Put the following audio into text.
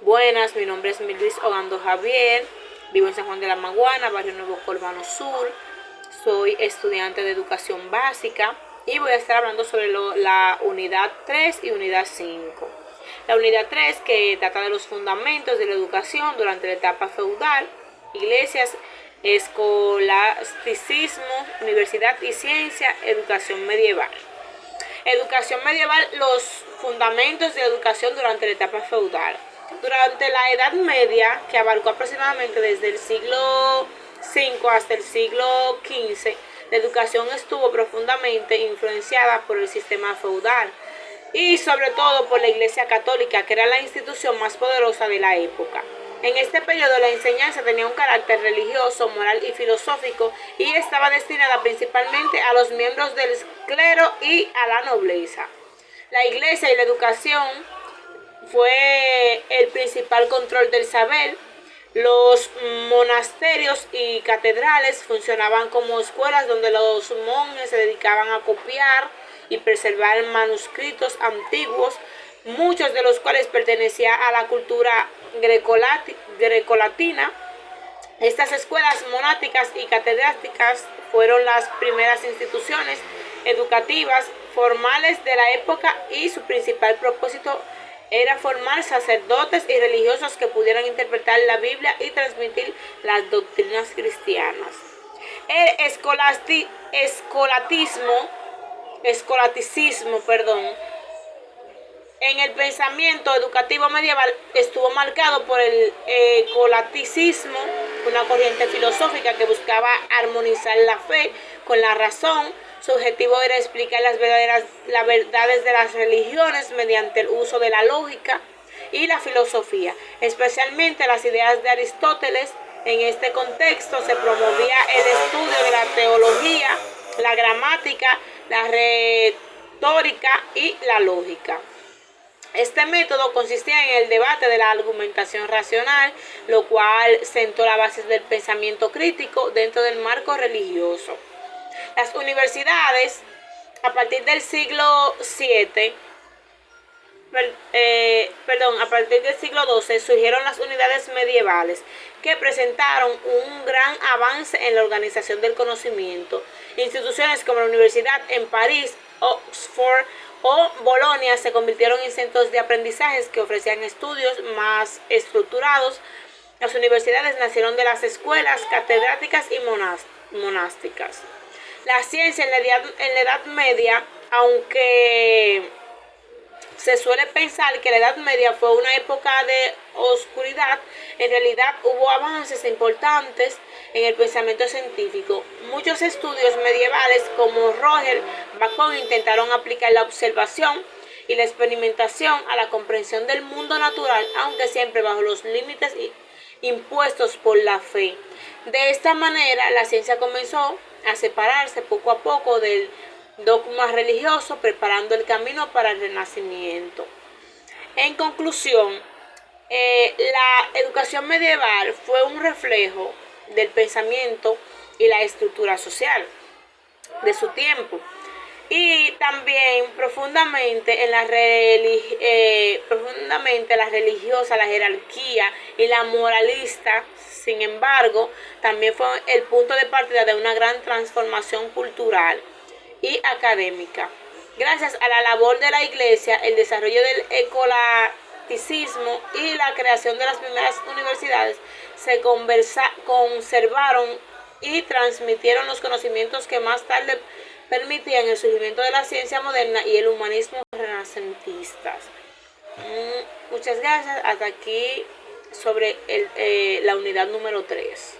Buenas, mi nombre es Milvis Ogando Javier, vivo en San Juan de la Maguana, barrio Nuevo Colmano Sur. Soy estudiante de educación básica y voy a estar hablando sobre la unidad 3 y unidad 5. La unidad 3, que trata de los fundamentos de la educación durante la etapa feudal, iglesias, escolasticismo, universidad y ciencia, educación medieval. Educación medieval, los fundamentos de la educación durante la etapa feudal. Durante la Edad Media, que abarcó aproximadamente desde el siglo V hasta el siglo XV, la educación estuvo profundamente influenciada por el sistema feudal y sobre todo por la Iglesia Católica, que era la institución más poderosa de la época. En este periodo la enseñanza tenía un carácter religioso, moral y filosófico y estaba destinada principalmente a los miembros del clero y a la nobleza. La iglesia y la educación fue el principal control del saber. Los monasterios y catedrales funcionaban como escuelas donde los monjes se dedicaban a copiar y preservar manuscritos antiguos, muchos de los cuales pertenecían a la cultura grecolatina. Estas escuelas monásticas y catedráticas fueron las primeras instituciones educativas formales de la época y su principal propósito era formar sacerdotes y religiosos que pudieran interpretar la Biblia y transmitir las doctrinas cristianas. El escolaticismo, en el pensamiento educativo medieval estuvo marcado por el escolaticismo, una corriente filosófica que buscaba armonizar la fe con la razón. Su objetivo era explicar las verdades de las religiones mediante el uso de la lógica y la filosofía, especialmente las ideas de Aristóteles. En este contexto se promovía el estudio de la teología, la gramática, la retórica y la lógica. Este método consistía en el debate de la argumentación racional, lo cual sentó la base del pensamiento crítico dentro del marco religioso. Las universidades, a partir del siglo XII, a partir del siglo XII, surgieron las unidades medievales, que presentaron un gran avance en la organización del conocimiento. Instituciones como la Universidad en París, Oxford o Bolonia se convirtieron en centros de aprendizajes que ofrecían estudios más estructurados. Las universidades nacieron de las escuelas catedráticas y monásticas. La ciencia en la Edad Media, aunque se suele pensar que la Edad Media fue una época de oscuridad, en realidad hubo avances importantes en el pensamiento científico. Muchos estudios medievales como Roger Bacon intentaron aplicar la observación y la experimentación a la comprensión del mundo natural, aunque siempre bajo los límites impuestos por la fe. De esta manera, la ciencia comenzó a separarse poco a poco del dogma religioso, preparando el camino para el Renacimiento. En conclusión, la educación medieval fue un reflejo del pensamiento y la estructura social de su tiempo, y también profundamente la religiosa, la jerarquía y la moralista. Sin embargo, también fue el punto de partida de una gran transformación cultural y académica. Gracias a la labor de la Iglesia, el desarrollo del escolaticismo y la creación de las primeras universidades, se conservaron y transmitieron los conocimientos que más tarde permitían el surgimiento de la ciencia moderna y el humanismo renacentista. Muchas gracias. Hasta aquí sobre la unidad número 3.